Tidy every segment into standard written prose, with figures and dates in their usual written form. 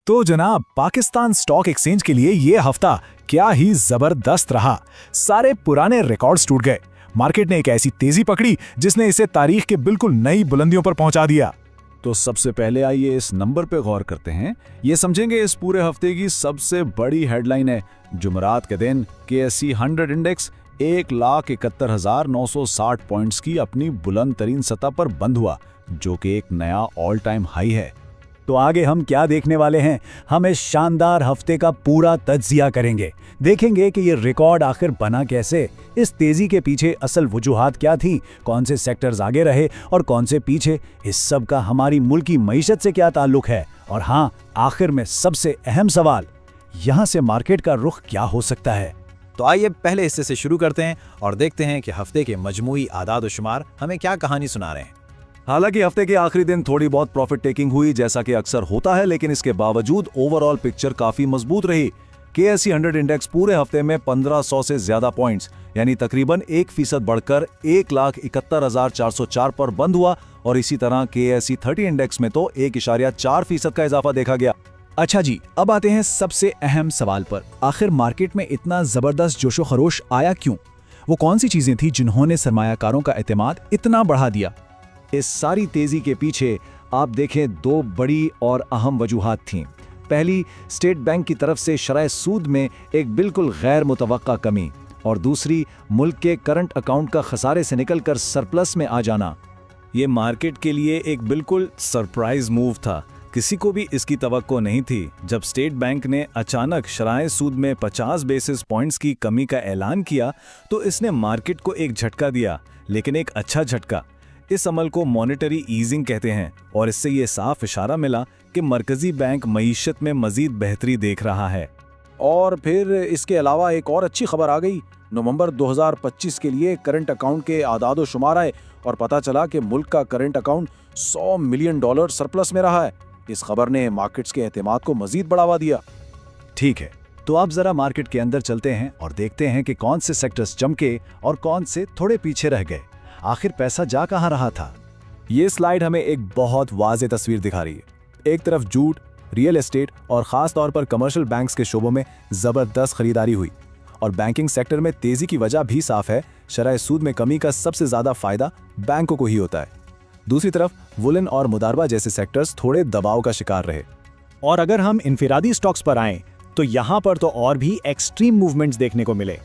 तो जनाब, Pakistan stock exchange के लिए ये हफ्ता क्या ही जबरदस्त रहा। सारे पुराने रिकॉर्ड्स टूट गए। मार्केट ने एक ऐसी तेजी पकड़ी जिसने इसे तारीख के बिल्कुल नई बुलंदियों पर पहुंचा दिया। तो सबसे पहले आइए इस नंबर पे गौर करते हैं। ये समझेंगे इस पूरे हफ्ते की सबसे बड़ी हेडलाइन है। जुमेरात के दिन KSE 100 इंडेक्स 1,71,960 पॉइंट्स की अपनी बुलंद तरीन सतह पर बंद हुआ, जो कि एक नया ऑल टाइम हाई है। तो आगे हम क्या देखने वाले हैं? हम इस शानदार हफ्ते का पूरा तज्जिया करेंगे। देखेंगे कि ये रिकॉर्ड आखिर बना कैसे, इस तेजी के पीछे असल वजूहात क्या थी, कौन से सेक्टर्स आगे रहे और कौन से पीछे, इस सब का हमारी मुल्क की मईशत से क्या ताल्लुक है, और हाँ, आखिर में सबसे अहम सवाल, यहाँ से मार्केट का रुख क्या हो सकता है। तो आइए पहले हिस्से से शुरू करते हैं और देखते हैं कि हफ्ते के मजमूई आदाद और शुमार हमें क्या कहानी सुना रहे हैं। हालांकि हफ्ते के आखिरी दिन थोड़ी बहुत प्रॉफिट टेकिंग हुई, जैसा कि अक्सर होता है, लेकिन इसके बावजूद ओवरऑल पिक्चर काफी मजबूत रही। KSE 100 इंडेक्स पूरे हफ्ते में 1500 से ज्यादा पॉइंट्स यानी तकरीबन 1% बढ़कर 1,71,404 पर बंद हुआ, और इसी तरह KSE 30 इंडेक्स में तो 1.4% का इजाफा देखा गया। अच्छा जी, अब आते हैं सबसे अहम सवाल पर। आखिर मार्केट में इतना जबरदस्त जोशो खरोश आया क्यों? वो कौन सी चीजें थी जिन्होंने सरमायाकारों का एतमाद इतना बढ़ा दिया? इस सारी तेजी के पीछे आप देखें दो बड़ी और अहम वजूहात थीं। पहली, स्टेट बैंक की तरफ से शरह सूद में एक बिल्कुल गैर मुतवक्का कमी, और दूसरी, मुल्क के करंट अकाउंट का खसारे से निकलकर सरप्लस में आ जाना। ये मार्केट के लिए एक बिल्कुल सरप्राइज मूव था। किसी को भी इसकी तवक्को नहीं थी। जब स्टेट बैंक ने अचानक शरह सूद में 50 बेसिस पॉइंट्स की कमी का ऐलान किया तो इसने मार्केट को एक झटका दिया, लेकिन एक अच्छा झटका। इस अमल को मॉनेटरी ईजिंग कहते हैं, और इससे ये साफ इशारा मिला कि मरकजी बैंक मईशत में मजीद बेहतरी देख रहा है। और फिर इसके अलावा एक और अच्छी खबर आ गई। नवंबर 2025 के लिए करंट अकाउंट के आदाद व शुमार आए और पता चला कि मुल्क का करंट अकाउंट $100 मिलियन सरप्लस में रहा है। इस खबर ने मार्केट्स के एतमाद को मजीद बढ़ावा दिया। ठीक है, तो अब जरा मार्केट के अंदर चलते हैं और देखते हैं कि कौन से सेक्टर्स चमके और कौन से थोड़े पीछे रह गए। आखिर पैसा जा कहां रहा था? ये स्लाइड हमें एक बहुत वाज़ेह तस्वीर दिखा रही है। एक तरफ जूट, रियल एस्टेट और ख़ास तौर पर कमर्शियल बैंक्स के शोबों में ज़बरदस्त खरीदारी हुई, और बैंकिंग सेक्टर में तेज़ी की वजह भी साफ है। शरह सूद में कमी का सबसे ज़्यादा फ़ायदा बैंकों को ही होता है। दूसरी तरफ वुलन और मुदारबा जैसे सेक्टर्स थोड़े दबाव का शिकार रहे। और अगर हम इनफिरादी स्टॉक्स पर आएं, तो यहाँ पर तो और भी एक्सट्रीम मूवमेंट्स देखने को मिले।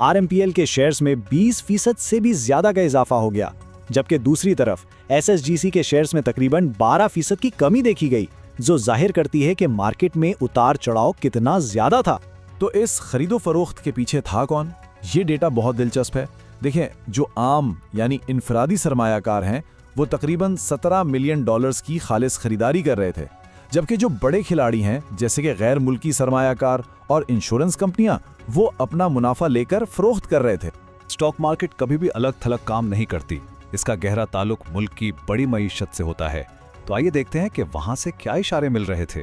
RMPL के शेयर्स में 20% से भी ज्यादा का इजाफा हो गया, जबकि दूसरी तरफ SSGC के शेयर्स में तकरीबन 12% की कमी देखी गई, जो जाहिर करती है कि मार्केट में उतार चढ़ाव कितना ज्यादा था। तो इस खरीदो फरोख्त के पीछे था कौन? ये डेटा बहुत दिलचस्प है। देखें, जो आम यानी इनफरादी सरमायाकार हैं वो तकरीबन $17 मिलियन की खालिस खरीदारी कर रहे थे, जबकि जो बड़े खिलाड़ी हैं जैसे कि गैर मुल्की सरमायाकार और इंश्योरेंस कंपनियां, वो अपना मुनाफा लेकर फरोख्त कर रहे थे। स्टॉक मार्केट कभी भी अलग थलग काम नहीं करती। इसका गहरा ताल्लुक मुल्क की बड़ी मईशत से होता है। तो आइए देखते हैं कि वहां से क्या इशारे मिल रहे थे।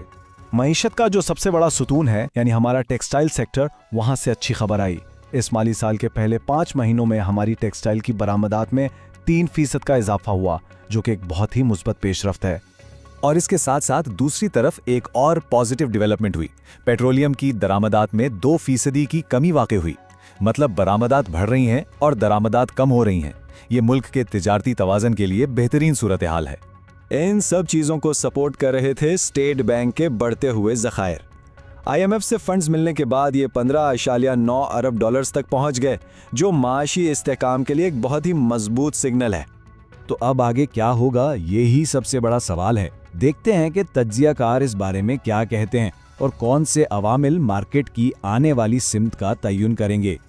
मईशत का जो सबसे बड़ा सुतून है यानी हमारा टेक्सटाइल सेक्टर, वहां से अच्छी खबर आई। इस माली साल के पहले 5 महीनों में हमारी टेक्सटाइल की बरामदात में 3% का इजाफा हुआ, जो कि एक बहुत ही मुस्बत पेशरफ्त है। और इसके साथ साथ दूसरी तरफ एक और पॉजिटिव डेवलपमेंट हुई। पेट्रोलियम की दरामदात में 2% की कमी वाक़ई हुई। मतलब बरामदात बढ़ रही हैं और दरामदात कम हो रही हैं। ये मुल्क के तिजारती तवाज़न के लिए बेहतरीन सूरत हाल है। इन सब चीज़ों को सपोर्ट कर रहे थे स्टेट बैंक के बढ़ते हुए ज़खायर। IMF से फंड्स मिलने के बाद ये $15.9 अरब तक पहुंच गए, जो माशी इस्तेहकाम के लिए एक बहुत ही मजबूत सिग्नल है। तो अब आगे क्या होगा, ये ही सबसे बड़ा सवाल है। देखते हैं कि तज्जियाकार इस बारे में क्या कहते हैं और कौन से अवामिल मार्केट की आने वाली सिमत का तयन करेंगे।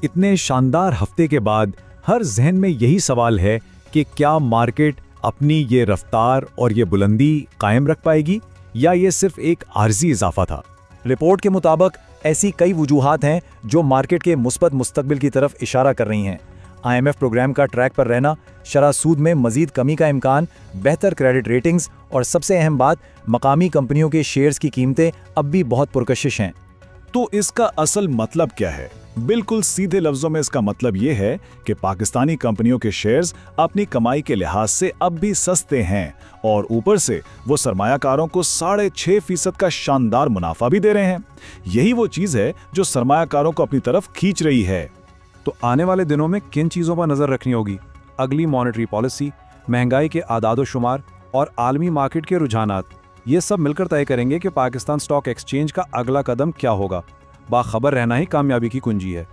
इतने शानदार हफ्ते के बाद हर जहन में यही सवाल है कि क्या मार्केट अपनी ये रफ्तार और ये बुलंदी कायम रख पाएगी, या ये सिर्फ एक आर्जी इजाफा था। रिपोर्ट के मुताबिक ऐसी कई वजूहात हैं जो मार्केट के मुस्बत मुस्तकबिल की तरफ इशारा कर रही हैं। IMF प्रोग्राम का ट्रैक पर रहना, शरह सूद में मजीद कमी का इम्कान, बेहतर क्रेडिट रेटिंग्स, और सबसे अहम बात, मकामी कंपनियों के शेयर्स की कीमतें अब भी बहुत पुरकशिश हैं। तो इसका असल मतलब क्या है? बिल्कुल सीधे लफ्जों में इसका मतलब ये है कि पाकिस्तानी कंपनियों के शेयर्स अपनी कमाई के लिहाज से अब भी सस्ते हैं और ऊपर से वो सरमायाकारों को 6.5% का शानदार मुनाफा भी दे रहे हैं। यही वो चीज है जो सरमायाकारों को अपनी तरफ खींच रही है। तो आने वाले दिनों में किन चीज़ों पर नज़र रखनी होगी? अगली मॉनेटरी पॉलिसी, महंगाई के आदाद शुमार और आलमी मार्केट के रुझानात, ये सब मिलकर तय करेंगे कि पाकिस्तान स्टॉक एक्सचेंज का अगला कदम क्या होगा। बाखबर रहना ही कामयाबी की कुंजी है।